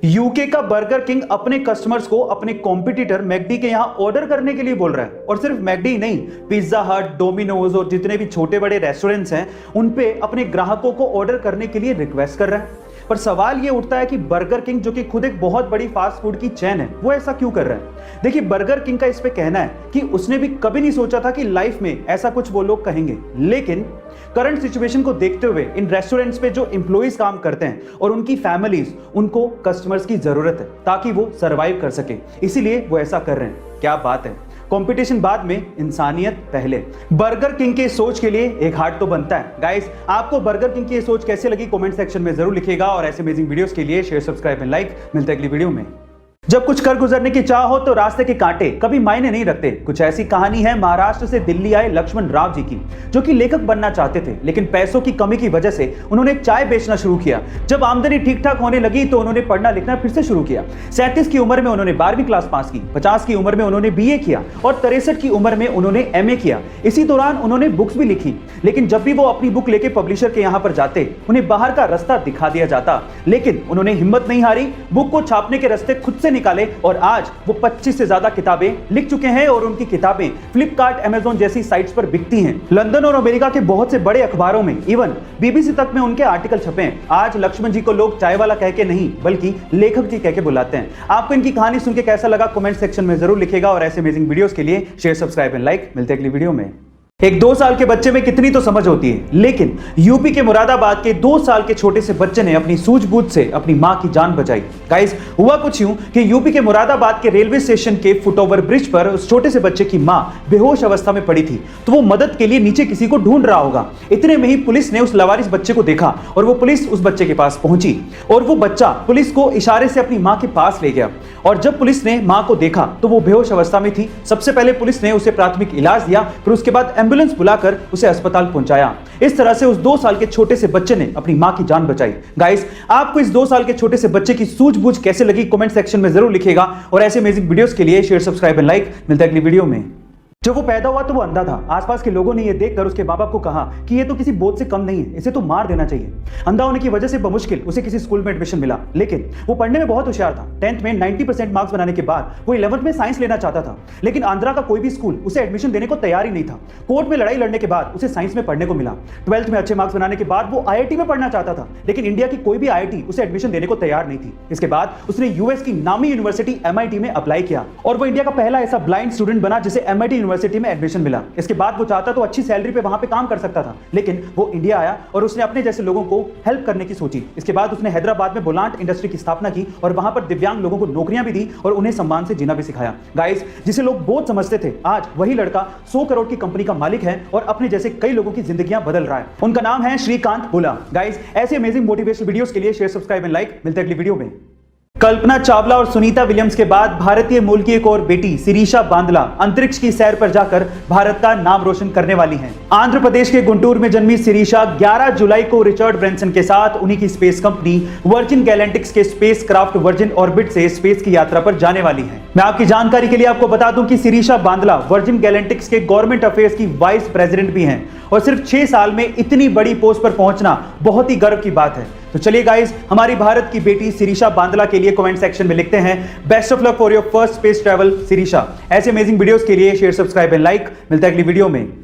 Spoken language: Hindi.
यूके का बर्गर किंग अपने कस्टमर्स को अपने कॉम्पिटिटर मैकडी के यहां ऑर्डर करने के लिए बोल रहा है। और सिर्फ मैकडी नहीं, पिज्जा हट, डोमिनोज और जितने भी छोटे बड़े रेस्टोरेंट्स हैं उन पे अपने ग्राहकों को ऑर्डर करने के लिए रिक्वेस्ट कर रहा है। पर सवाल ये उठता है कि बर्गर किंग, जो कि खुद एक बहुत बड़ी फास्ट फूड की चेन है, वो ऐसा क्यों कर रहा है। देखिए, बर्गर किंग का इस पे कहना है कि उसने भी कभी नहीं सोचा था कि लाइफ में ऐसा कुछ वो लोग कहेंगे, लेकिन करंट सिचुएशन को देखते हुए इन रेस्टोरेंट्स पे जो एम्प्लॉइज काम करते हैं और उनकी फैमिलीज, उनको कस्टमर्स की जरूरत है ताकि वो सरवाइव कर सके, इसीलिए वो ऐसा कर रहे हैं। क्या बात है, कंपटीशन बाद में, इंसानियत पहले। बर्गर किंग के सोच के लिए एक हार्ट तो बनता है। गाइस, आपको बर्गर किंग की ये सोच कैसे लगी कमेंट सेक्शन में जरूर लिखिएगा और ऐसे अमेजिंग वीडियोस के लिए शेयर, सब्सक्राइब एंड लाइक। मिलते हैं अगली वीडियो में। जब कुछ कर गुजरने की चाह हो तो रास्ते के कांटे कभी मायने नहीं रखते। कुछ ऐसी कहानी है महाराष्ट्र से दिल्ली आए लक्ष्मण राव जी की, जो कि लेखक बनना चाहते थे, लेकिन पैसों की कमी की वजह से उन्होंने चाय बेचना शुरू किया। जब आमदनी ठीक ठाक होने लगी तो उन्होंने पढ़ना लिखना फिर से शुरू किया। 37 की उम्र में उन्होंने 12वीं क्लास पास की, 50 की उम्र में उन्होंने BA किया और 63 की उम्र में उन्होंने MA किया। इसी दौरान उन्होंने बुक्स भी लिखी, लेकिन जब भी वो अपनी बुक लेके पब्लिशर के यहाँ पर जाते, उन्हें बाहर का रास्ता दिखा दिया जाता, लेकिन उन्होंने हिम्मत नहीं हारी, बुक को छापने के रास्ते खुद से निकाले और आज वो 25 से ज्यादा किताबें लिख चुके हैं और उनकी किताबें फ्लिपकार्ट, अमेज़न जैसी साइट्स पर बिकती हैं। लंदन और अमेरिका के बहुत से बड़े अखबारों में, इवन BBC तक में उनके आर्टिकल छपे हैं। आज लक्ष्मण जी को लोग चाय वाला कह के नहीं, बल्कि लेखक जी कह के बुलाते हैं। आपको इनकी कहानी सुन के कैसा लगा कमेंट सेक्शन में जरूर लिखिएगा और ऐसे अमेजिंग वीडियोस के लिए शेयर, सब्सक्राइब एंड लाइक। मिलते हैं अगली वीडियो में। एक 2 साल के बच्चे में कितनी तो समझ होती है, लेकिन यूपी के मुरादाबाद के 2 साल के छोटे से बच्चे ने अपनी सूझबूझ से अपनी मां की जान बचाई। गाइस, हुआ कुछ यूं कि यूपी के मुरादाबाद के रेलवे स्टेशन के फुटओवर ब्रिज पर उस छोटे से बच्चे की मां बेहोश अवस्था में पड़ी थी, तो वो मदद के लिए नीचे किसी को ढूंढ रहा होगा। इतने में ही पुलिस ने उस लवारिस बच्चे को देखा और वो पुलिस उस बच्चे के पास पहुंची और वो बच्चा पुलिस को इशारे से अपनी मां के पास ले गया। और जब पुलिस ने मां को देखा तो वो बेहोश अवस्था में थी। सबसे पहले पुलिस ने उसे प्राथमिक इलाज दिया, फिर उसके बाद एम्बुलेंस बुलाकर उसे अस्पताल पहुंचाया। इस तरह से उस 2 साल के छोटे से बच्चे ने अपनी मां की जान बचाई। गाइस, आपको इस 2 साल के छोटे से बच्चे की सूझबूझ कैसे लगी कमेंट सेक्शन में जरूर लिखिएगा और ऐसे अमेजिंग वीडियोस के लिए शेयर, सब्सक्राइब एंड लाइक। मिलते हैं अगली वीडियो में। जब वो पैदा हुआ तो वो अंधा था। आसपास के लोगों ने ये देखकर उसके मां बाप को कहा कि ये तो किसी बोझ से कम नहीं है, इसे तो मार देना चाहिए। अंधा होने की वजह से बमुश्किल उसे किसी स्कूल में एडमिशन मिला, लेकिन वो पढ़ने में बहुत होशियार था। 10th में 90% मार्क्स बनाने के बाद वो 11th में साइंस लेना चाहता था, लेकिन आंध्रा का कोई भी स्कूल उसे एडमिशन देने को तैयार ही नहीं था। कोर्ट में लड़ाई लड़ने के बाद उसे साइंस में पढ़ने को मिला। 12th में अच्छे मार्क्स बनाने के बाद वो IIT में पढ़ना चाहता था, लेकिन इंडिया की कोई भी IIT उसे एडमिशन देने को तैयार नहीं थी। इसके बाद उसने US की नामी यूनिवर्सिटी MIT में अप्लाई किया और वो इंडिया का पहला ऐसा ब्लाइंड स्टूडेंट बना जिसे MIT यूनिवर्सिटी में एडमिशन मिला। इसके बाद वो चाहता तो अच्छी सैलरी पे वहां पे काम कर सकता था, लेकिन वो इंडिया आया और उसने अपने जैसे लोगों को हेल्प करने की सोची। इसके बाद उसने हैदराबाद में बोलांट इंडस्ट्री की स्थापना की और वहां पर दिव्यांग लोगों को नौकरियां भी दी और उन्हें सम्मान से जीना भी सिखाया। गाइस, जिसे लोग बोझ समझते थे, आज वही लड़का 100 करोड़ की कंपनी का मालिक है और अपने जैसे कई लोगों की जिंदगियां बदल रहा है। उनका नाम है श्रीकांत बुला। गाइस, ऐसे अमेजिंग मोटिवेशनल वीडियोस के लिए शेयर, सब्सक्राइब एंड लाइक। मिलते हैं अगली वीडियो में। कल्पना चावला और सुनीता विलियम्स के बाद भारतीय मूल की एक और बेटी शिरीषा बांदला अंतरिक्ष की सैर पर जाकर भारत का नाम रोशन करने वाली हैं। आंध्र प्रदेश के गुंटूर में जन्मी शिरीषा 11 जुलाई को रिचर्ड ब्रैंसन के साथ उन्हीं की स्पेस कंपनी वर्जिन गैलेक्टिक्स के स्पेस क्राफ्ट वर्जिन ऑर्बिट से स्पेस की यात्रा पर जाने वाली हैं। मैं आपकी जानकारी के लिए आपको बता दूं कि शिरीषा बांदला वर्जिन गैलेक्टिक्स के गवर्नमेंट अफेयर्स की वाइस प्रेसिडेंट भी हैं और सिर्फ 6 साल में इतनी बड़ी पोस्ट पर पहुंचना बहुत ही गर्व की बात है। तो चलिए गाइस, हमारी भारत की बेटी शिरीषा बांदला के लिए कमेंट सेक्शन में लिखते हैं best of luck for your first space travel Shirisha. ऐसे अमेजिंग वीडियोस के लिए शेयर, सब्सक्राइब एंड लाइक। मिलता है अगली वीडियो में।